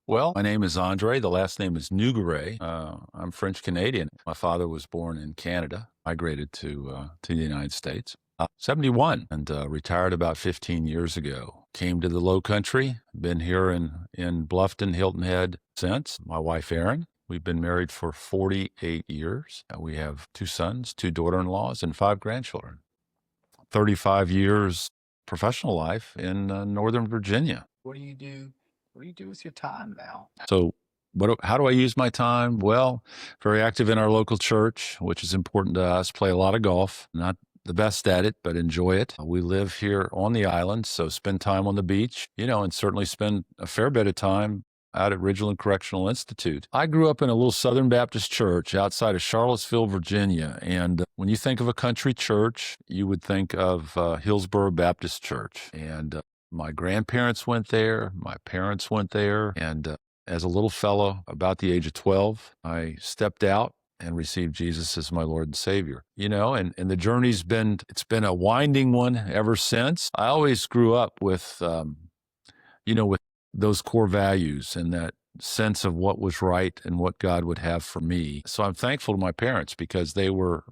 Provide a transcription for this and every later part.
Well, my name is Andre. The last name is Nougare. I'm French Canadian. My father was born in Canada, migrated to the United States. 71 and retired about 15 years ago. Came to the Low Country. Been here in Bluffton, Hilton Head since. My wife Erin. We've been married for 48 years. We have two sons, two daughter-in-laws, and five grandchildren. 35 years professional life in Northern Virginia. What do you do? What do you do with your time now? So how do I use my time? Well, very active in our local church, which is important to us. Play a lot of golf. Not the best at it, but enjoy it. We live here on the island, so spend time on the beach, and certainly spend a fair bit of time out at Ridgeland Correctional Institute. I grew up in a little Southern Baptist church outside of Charlottesville, Virginia. And when you think of a country church, you would think of Hillsborough Baptist Church. And my grandparents went there. My parents went there. And as a little fellow, about the age of 12, I stepped out and received Jesus as my Lord and Savior. And the journey's it's been a winding one ever since. I always grew up with, with those core values and that sense of what was right and what God would have for me. So I'm thankful to my parents because they were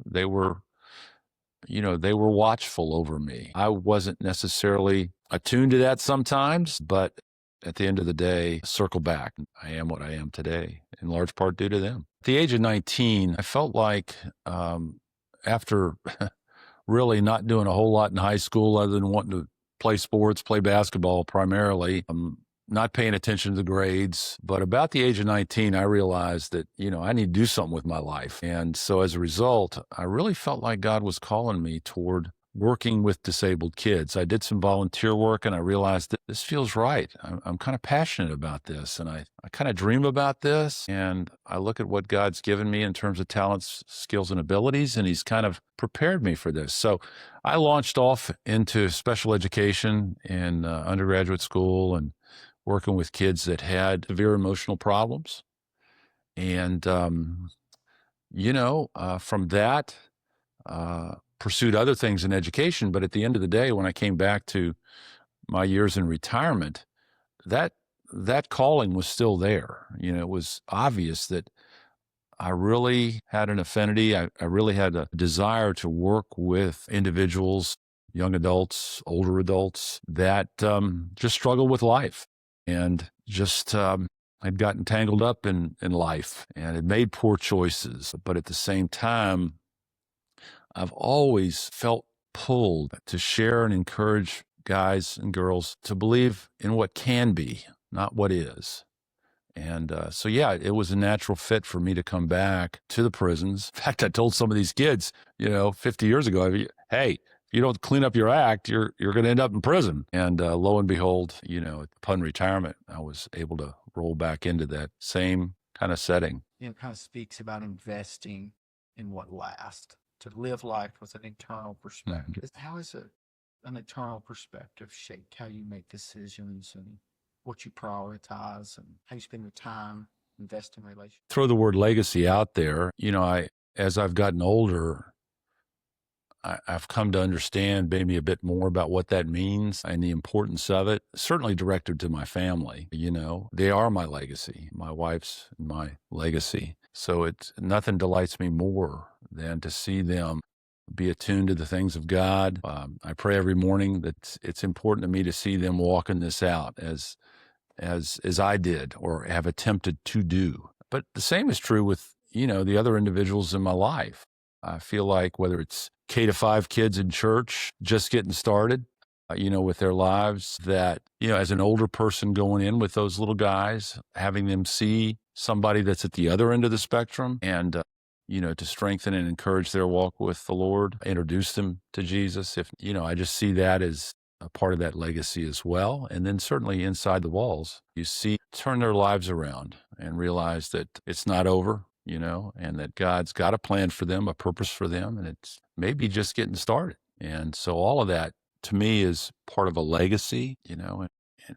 watchful over me. I wasn't necessarily attuned to that sometimes, but at the end of the day, circle back. I am what I am today, in large part due to them. At the age of 19, I felt like after really not doing a whole lot in high school other than wanting to play sports, play basketball primarily, not paying attention to the grades. But about the age of 19, I realized that, I need to do something with my life. And so as a result, I really felt like God was calling me toward working with disabled kids. I did some volunteer work and I realized that this feels right. I'm kind of passionate about this and I kind of dream about this. And I look at what God's given me in terms of talents, skills, and abilities, and he's kind of prepared me for this. So I launched off into special education in undergraduate school and working with kids that had severe emotional problems. And, from that, pursued other things in education. But at the end of the day, when I came back to my years in retirement, that calling was still there. It was obvious that I really had an affinity. I really had a desire to work with individuals, young adults, older adults that just struggle with life and just had gotten tangled up in life and had made poor choices. But at the same time, I've always felt pulled to share and encourage guys and girls to believe in what can be, not what is. And it was a natural fit for me to come back to the prisons. In fact, I told some of these kids, 50 years ago, hey, if you don't clean up your act, you're going to end up in prison. And lo and behold, upon retirement, I was able to roll back into that same kind of setting. It kind of speaks about investing in what lasts, to live life with an internal perspective. How has an internal perspective shaped how you make decisions and what you prioritize and how you spend your time, invest in relationships? Throw the word legacy out there. As I've gotten older, I've come to understand maybe a bit more about what that means and the importance of it, certainly directed to my family. They are my legacy. My wife's my legacy. So nothing delights me more than to see them be attuned to the things of God. I pray every morning that it's important to me to see them walking this out as I did or have attempted to do. But the same is true with, the other individuals in my life. I feel like whether it's K-5 kids in church just getting started, with their lives, that, as an older person going in with those little guys, having them see somebody that's at the other end of the spectrum and, to strengthen and encourage their walk with the Lord, introduce them to Jesus. I just see that as a part of that legacy as well. And then certainly inside the walls, you see, turn their lives around and realize that it's not over, and that God's got a plan for them, a purpose for them, and it's maybe just getting started. And so all of that to me is part of a legacy, and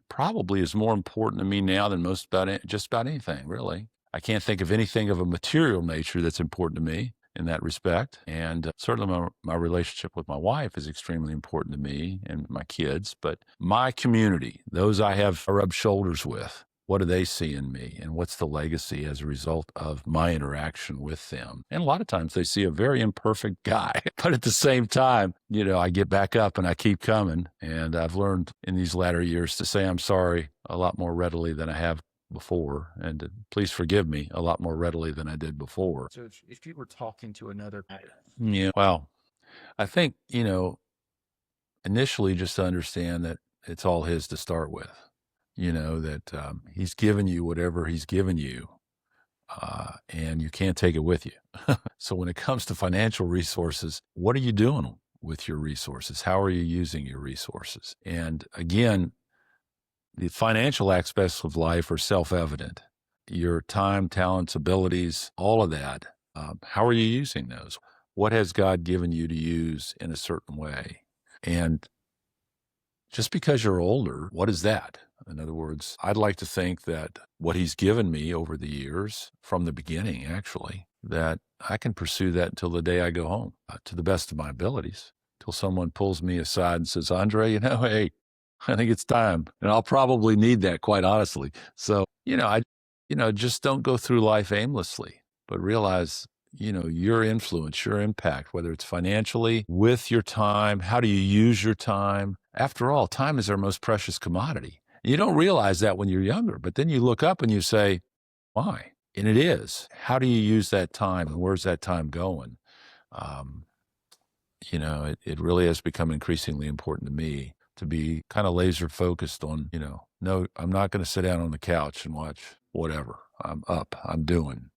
probably is more important to me now than just about anything, really. I can't think of anything of a material nature that's important to me in that respect. And certainly my relationship with my wife is extremely important to me and my kids. But my community, those I have rubbed shoulders with, What do they see in me? And what's the legacy as a result of my interaction with them? And a lot of times they see a very imperfect guy. But at the same time, I get back up and I keep coming. And I've learned in these latter years to say I'm sorry a lot more readily than I have before. And to please forgive me a lot more readily than I did before. So if you were talking to another, Yeah. Well, I think, initially just to understand that it's all his to start with. That he's given you whatever he's given you, and you can't take it with you. So when it comes to financial resources, what are you doing with your resources? How are you using your resources? And again, the financial aspects of life are self-evident. Your time, talents, abilities, all of that. How are you using those? What has God given you to use in a certain way? And just because you're older, what is that? In other words, I'd like to think that what he's given me over the years, from the beginning, actually, that I can pursue that until the day I go home, to the best of my abilities, till someone pulls me aside and says, Andre, hey, I think it's time. And I'll probably need that, quite honestly. So, just don't go through life aimlessly, but realize your influence, your impact, whether it's financially, with your time, how do you use your time? After all, time is our most precious commodity. You don't realize that when you're younger, but then you look up and you say, why? And it is. How do you use that time and where's that time going? Um, it really has become increasingly important to me to be kind of laser focused on, no, I'm not going to sit down on the couch and watch whatever. I'm up, I'm doing.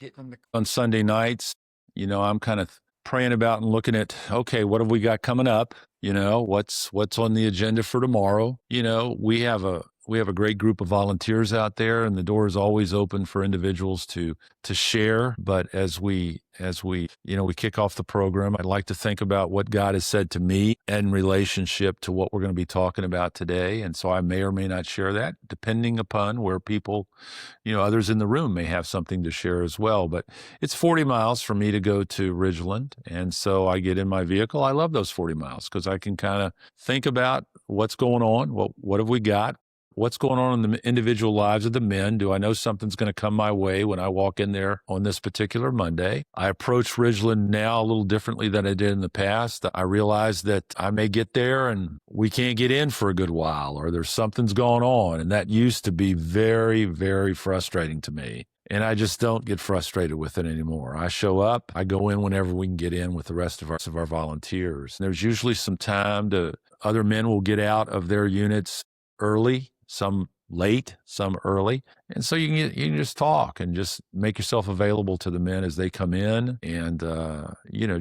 On Sunday nights, I'm kind of praying about and looking at, okay, what have we got coming up? What's on the agenda for tomorrow? We have a great group of volunteers out there, and the door is always open for individuals to share. But as we we kick off the program, I'd like to think about what God has said to me in relationship to what we're going to be talking about today. And so I may or may not share that, depending upon where people, others in the room may have something to share as well. But it's 40 miles for me to go to Ridgeland. And so I get in my vehicle. I love those 40 miles because I can kind of think about what's going on. What have we got? What's going on in the individual lives of the men? Do I know something's going to come my way when I walk in there on this particular Monday? I approach Ridgeland now a little differently than I did in the past. I realize that I may get there and we can't get in for a good while, or there's something's going on. And that used to be very, very frustrating to me. And I just don't get frustrated with it anymore. I show up, I go in whenever we can get in with the rest of our volunteers. There's usually some time other men will get out of their units early, some late, some early. And so you can just talk and just make yourself available to the men as they come in and,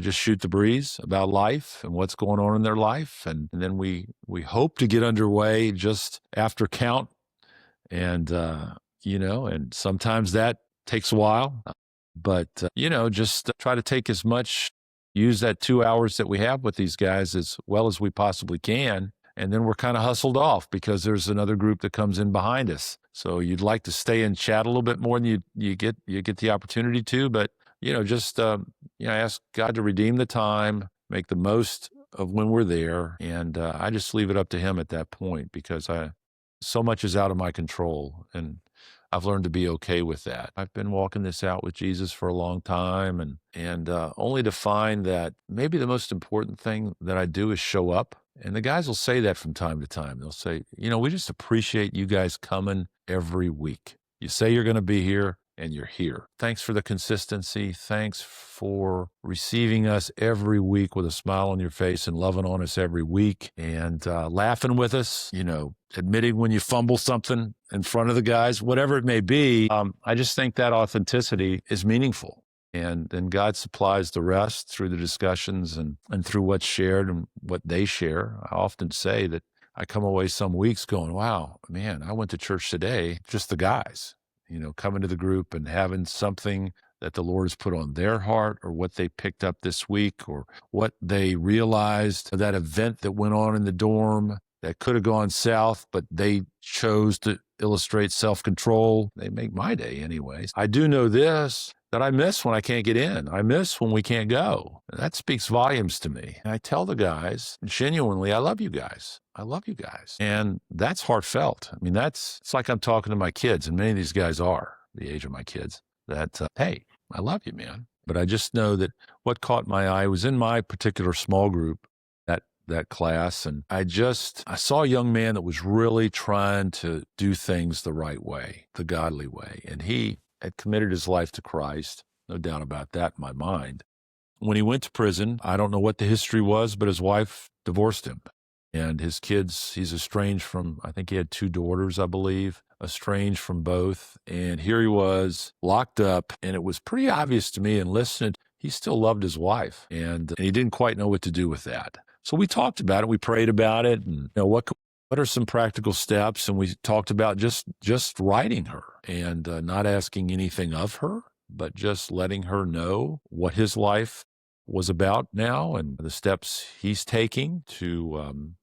just shoot the breeze about life and what's going on in their life. And then we hope to get underway just after count. And, and sometimes that takes a while, but, just try to take use that 2 hours that we have with these guys as well as we possibly can. And then we're kind of hustled off because there's another group that comes in behind us. So you'd like to stay and chat a little bit more than you get the opportunity to, but just ask God to redeem the time, make the most of when we're there, and I just leave it up to Him at that point because so much is out of my control, and I've learned to be okay with that. I've been walking this out with Jesus for a long time, and only to find that maybe the most important thing that I do is show up. And the guys will say that from time to time. They'll say, we just appreciate you guys coming every week. You say you're going to be here, and you're here. Thanks for the consistency. Thanks for receiving us every week with a smile on your face and loving on us every week and laughing with us, admitting when you fumble something in front of the guys, whatever it may be. I just think that authenticity is meaningful. And then God supplies the rest through the discussions and through what's shared and what they share. I often say that I come away some weeks going, wow, man, I went to church today, just the guys, coming to the group and having something that the Lord has put on their heart or what they picked up this week or what they realized, that event that went on in the dorm that could have gone south, but they chose to illustrate self-control. They make my day anyways. I do know this, that I miss when I can't get in. I miss when we can't go. That speaks volumes to me. And I tell the guys genuinely, I love you guys. I love you guys. And that's heartfelt. I mean, it's like I'm talking to my kids, and many of these guys are the age of my kids, that, hey, I love you, man. But I just know that what caught my eye was in my particular small group, that class. And I saw a young man that was really trying to do things the right way, the godly way. And he had committed his life to Christ. No doubt about that in my mind. When he went to prison, I don't know what the history was, but his wife divorced him. And his kids, he's estranged from, I think he had 2 daughters, I believe, estranged from both. And here he was locked up. And it was pretty obvious to me and listening, he still loved his wife. And he didn't quite know what to do with that. So we talked about it. We prayed about it. And what are some practical steps? And we talked about just writing her and not asking anything of her, but just letting her know what his life was about now and the steps he's taking to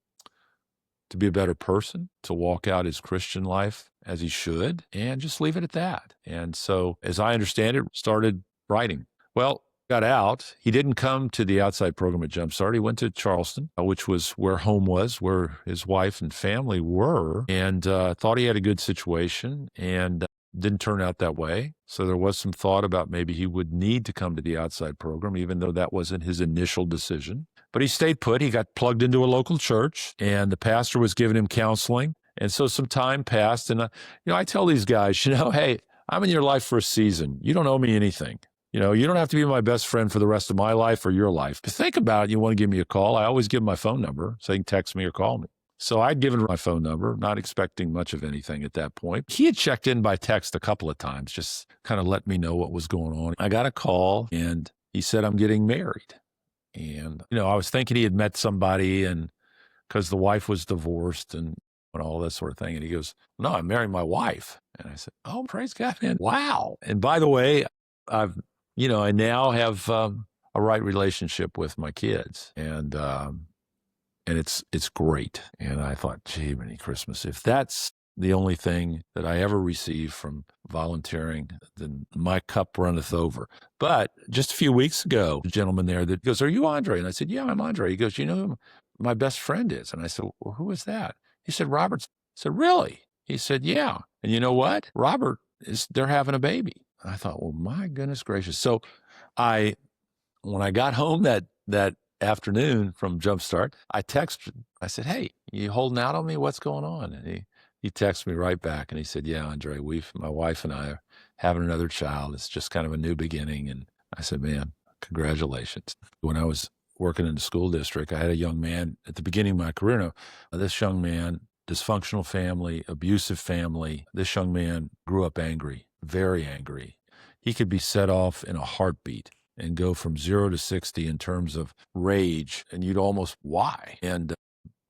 be a better person, to walk out his Christian life as he should, and just leave it at that. And so, as I understand it, started writing. Well, got out. He didn't come to the outside program at Jumpstart. He went to Charleston, which was where home was, where his wife and family were, and thought he had a good situation, and didn't turn out that way. So there was some thought about maybe he would need to come to the outside program, even though that wasn't his initial decision. But he stayed put. He got plugged into a local church, and the pastor was giving him counseling. And so some time passed, and I tell these guys, hey, I'm in your life for a season. You don't owe me anything. You don't have to be my best friend for the rest of my life or your life. But think about it. You want to give me a call. I always give him my phone number so he can text me or call me. So I'd given my phone number, not expecting much of anything at that point. He had checked in by text a couple of times, just kind of let me know what was going on. I got a call, and he said, I'm getting married. And, I was thinking he had met somebody, and because the wife was divorced and all that sort of thing. And he goes, no, I'm marrying my wife. And I said, oh, praise God, man. Wow. And by the way, I now have a right relationship with my kids, and it's great. And I thought, gee, many Christmas, if that's the only thing that I ever receive from volunteering, then my cup runneth over. But just a few weeks ago, a gentleman there that goes, are you Andre? And I said, yeah, I'm Andre. He goes, you know who my best friend is? And I said, well, who is that? He said, Robert. I said, really? He said, yeah. And you know what? Robert they're having a baby. I thought, well, my goodness gracious. So when I got home that afternoon from Jumpstart, I texted, I said, hey, you holding out on me? What's going on? And he texted me right back, and he said, yeah, Andre, my wife and I are having another child. It's just kind of a new beginning. And I said, man, congratulations. When I was working in the school district, I had a young man at the beginning of my career. Now, this young man, dysfunctional family, abusive family. This young man grew up angry, very angry. He could be set off in a heartbeat and go from 0 to 60 in terms of rage. And you'd almost, why? And,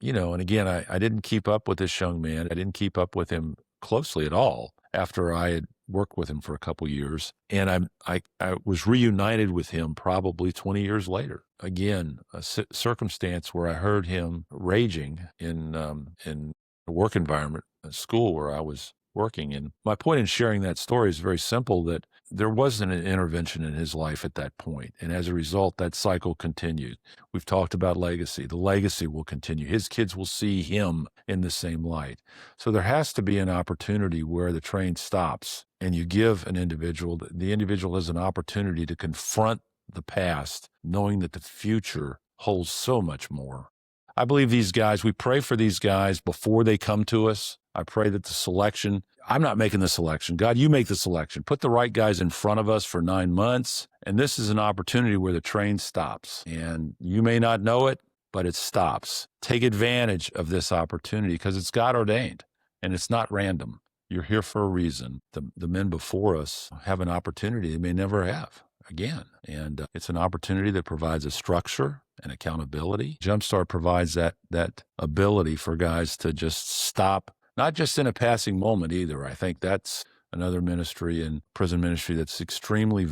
and again, I didn't keep up with this young man. I didn't keep up with him closely at all after I had worked with him for a couple years. And I was reunited with him probably 20 years later. Again, a circumstance where I heard him raging in a work environment, a school where I was working. And my point in sharing that story is very simple, that there wasn't an intervention in his life at that point. And as a result, that cycle continued. We've talked about legacy. The legacy will continue. His kids will see him in the same light. So there has to be an opportunity where the train stops and you give the individual has an opportunity to confront the past, knowing that the future holds so much more. I believe these guys, we pray for these guys before they come to us. I pray that the selection, I'm not making the selection. God, you make the selection. Put the right guys in front of us for 9 months. And this is an opportunity where the train stops. And you may not know it, but it stops. Take advantage of this opportunity because it's God ordained and it's not random. You're here for a reason. The men before us have an opportunity they may never have again. And it's an opportunity that provides a structure and accountability. Jumpstart provides that ability for guys to just stop, not just in a passing moment either. I think that's another ministry in prison ministry that's extremely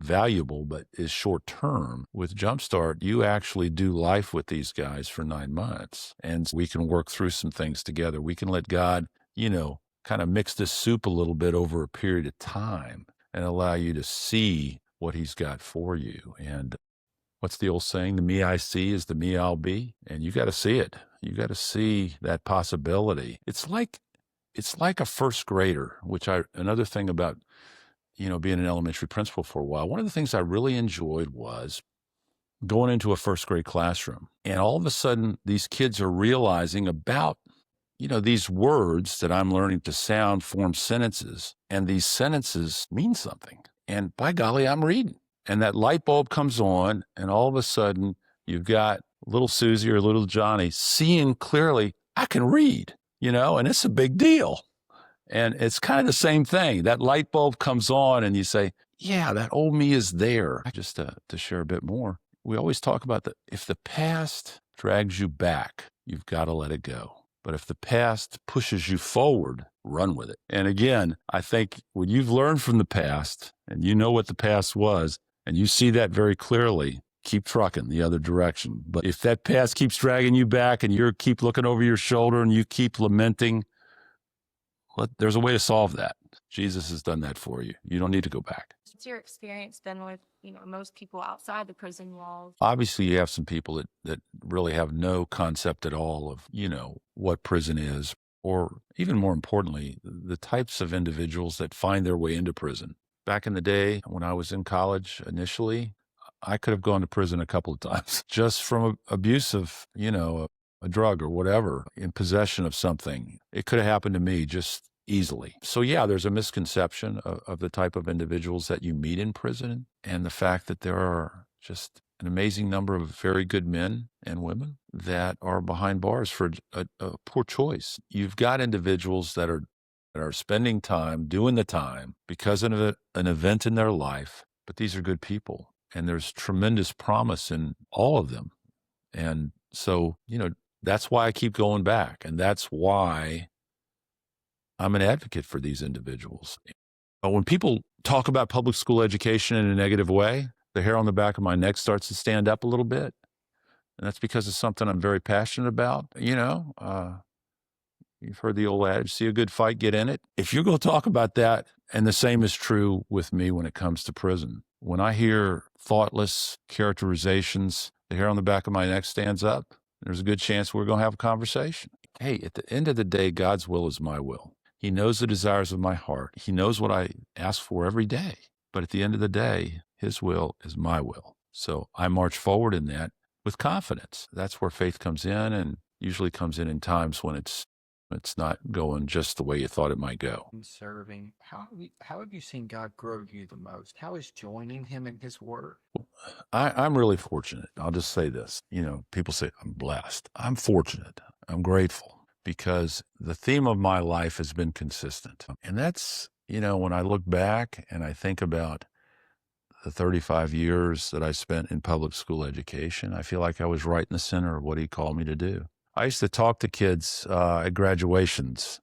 valuable, but is short term. With Jumpstart, you actually do life with these guys for 9 months, and we can work through some things together. We can let God, kind of mix this soup a little bit over a period of time. and allow you to see what he's got for you. And what's the old saying? The me I see is the me I'll be. And you got to see it. You got to see that possibility. It's like a first grader, another thing about, being an elementary principal for a while. One of the things I really enjoyed was going into a first grade classroom. And all of a sudden, these kids are realizing about, these words that I'm learning to sound form sentences. And these sentences mean something. And by golly, I'm reading. And that light bulb comes on, and all of a sudden, you've got little Susie or little Johnny seeing clearly, I can read, and it's a big deal. And it's kind of the same thing. That light bulb comes on, and you say, yeah, that old me is there. Just to share a bit more, we always talk about if the past drags you back, you've got to let it go. But if the past pushes you forward, run with it. And again, I think when you've learned from the past and you know what the past was, and you see that very clearly, keep trucking the other direction. But if that past keeps dragging you back and you keep looking over your shoulder and you keep lamenting, there's a way to solve that. Jesus has done that for you. You don't need to go back. What's your experience been with, most people outside the prison walls? Obviously, you have some people that really have no concept at all of, what prison is, or even more importantly, the types of individuals that find their way into prison. Back in the day, when I was in college initially, I could have gone to prison a couple of times just from abuse of, a drug or whatever, in possession of something. It could have happened to me just easily. So yeah, there's a misconception of the type of individuals that you meet in prison, and the fact that there are just an amazing number of very good men and women that are behind bars for a poor choice. You've got individuals that are spending time, doing the time because of an event in their life, but these are good people. And there's tremendous promise in all of them. And so, that's why I keep going back. And that's why I'm an advocate for these individuals. But when people talk about public school education in a negative way, the hair on the back of my neck starts to stand up a little bit. And that's because it's something I'm very passionate about. You've heard the old adage, see a good fight, get in it. If you're going to talk about that, and the same is true with me when it comes to prison. When I hear thoughtless characterizations, the hair on the back of my neck stands up. There's a good chance we're going to have a conversation. Hey, at the end of the day, God's will is my will. He knows the desires of my heart. He knows what I ask for every day. But at the end of the day, his will is my will. So I march forward in that with confidence. That's where faith comes in, and usually comes in times when it's not going just the way you thought it might go. In serving, how have you seen God grow you the most? How is joining him in his work? I'm really fortunate. I'll just say this. People say I'm blessed. I'm fortunate. I'm grateful, because the theme of my life has been consistent. And that's, when I look back and I think about the 35 years that I spent in public school education, I feel like I was right in the center of what he called me to do. I used to talk to kids at graduations,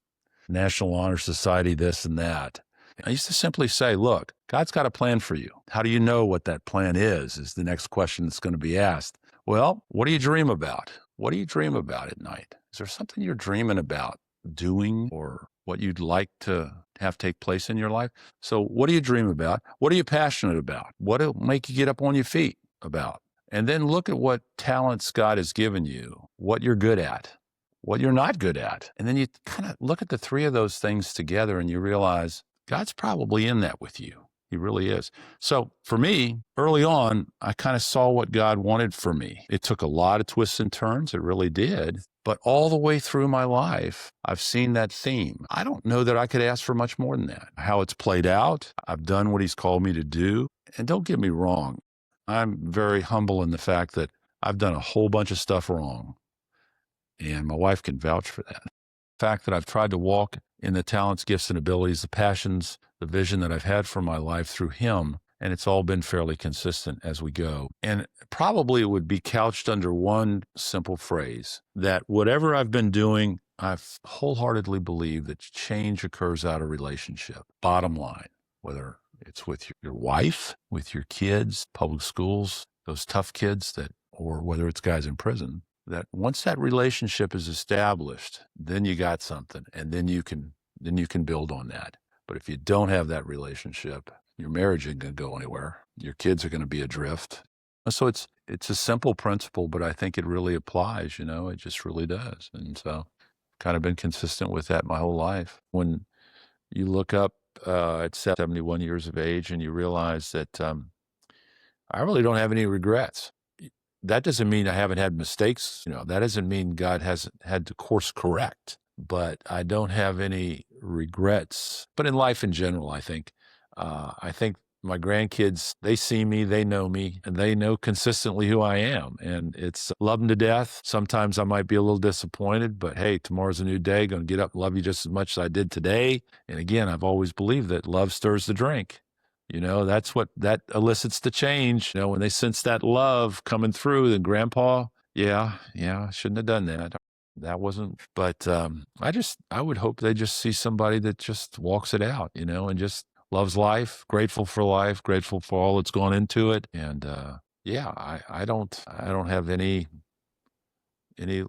National Honor Society, this and that. I used to simply say, look, God's got a plan for you. How do you know what that plan is the next question that's going to be asked. Well, what do you dream about? What do you dream about at night? Is there something you're dreaming about doing, or what you'd like to have take place in your life? So what do you dream about? What are you passionate about? What'll make you get up on your feet about? And then look at what talents God has given you, what you're good at, what you're not good at. And then you kind of look at the three of those things together and you realize God's probably in that with you. He really is. So for me, early on, I kind of saw what God wanted for me. It took a lot of twists and turns. It really did. But all the way through my life, I've seen that theme. I don't know that I could ask for much more than that. How it's played out, I've done what he's called me to do. And don't get me wrong, I'm very humble in the fact that I've done a whole bunch of stuff wrong. And my wife can vouch for that. The fact that I've tried to walk in the talents, gifts, and abilities, the passions, the vision that I've had for my life through him. And it's all been fairly consistent as we go. And probably it would be couched under one simple phrase, that whatever I've been doing, I wholeheartedly believe that change occurs out of relationship. Bottom line, whether it's with your wife, with your kids, public schools, those tough kids or whether it's guys in prison, that once that relationship is established, then you got something, and then you can build on that. But if you don't have that relationship, Your marriage isn't going to go anywhere. Your kids are going to be adrift. So it's a simple principle, but I think it really applies, it just really does. And so kind of been consistent with that my whole life. When you look up at 71 years of age and you realize that I really don't have any regrets. That doesn't mean I haven't had mistakes. That doesn't mean God hasn't had to course correct, but I don't have any regrets. But in life in general, I think my grandkids, they see me, they know me, and they know consistently who I am. And it's love them to death. Sometimes I might be a little disappointed, but hey, tomorrow's a new day. Going to get up and love you just as much as I did today. And again, I've always believed that love stirs the drink. That's what that elicits the change. When they sense that love coming through, then grandpa, yeah, I shouldn't have done that. That wasn't, but I would hope they just see somebody that just walks it out, and just loves life, grateful for life, grateful for all that's gone into it. And I don't have any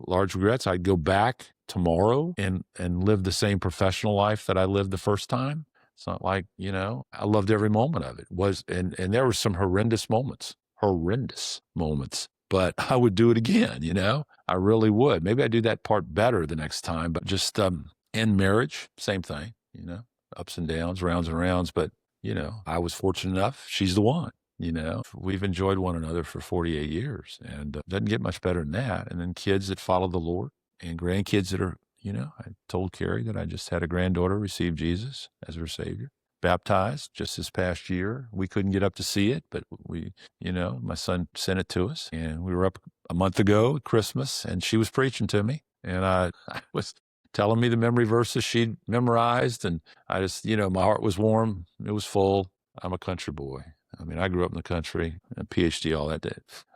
large regrets. I'd go back tomorrow and live the same professional life that I lived the first time. It's not like, I loved every moment of it. And there were some horrendous moments, but I would do it again, I really would. Maybe I do that part better the next time, but just in marriage, same thing, ups and downs, rounds and rounds. But, I was fortunate enough. She's the one. We've enjoyed one another for 48 years, and doesn't get much better than that. And then kids that follow the Lord and grandkids that are, I told Carrie that I just had a granddaughter receive Jesus as her Savior, baptized just this past year. We couldn't get up to see it, but my son sent it to us, and we were up a month ago at Christmas, and she was preaching to me, and I was telling me the memory verses she'd memorized, and I just, my heart was warm. It was full. I'm a country boy. I mean, I grew up in the country, a PhD, all that.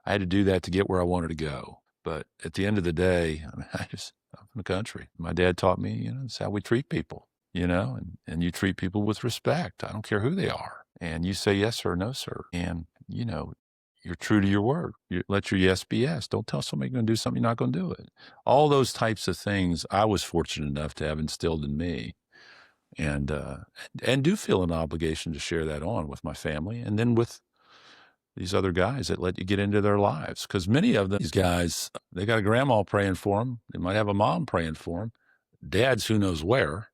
I had to do that to get where I wanted to go. But at the end of the day, I'm from the country. My dad taught me, it's how we treat people, and you treat people with respect. I don't care who they are. And you say yes or no, sir. And, you're true to your word. You let your yes be yes. Don't tell somebody you're going to do something you're not going to do it. All those types of things I was fortunate enough to have instilled in me. And do feel an obligation to share that on with my family and then with these other guys that let you get into their lives. Because many of them, these guys, they got a grandma praying for them. They might have a mom praying for them. Dad's who knows where.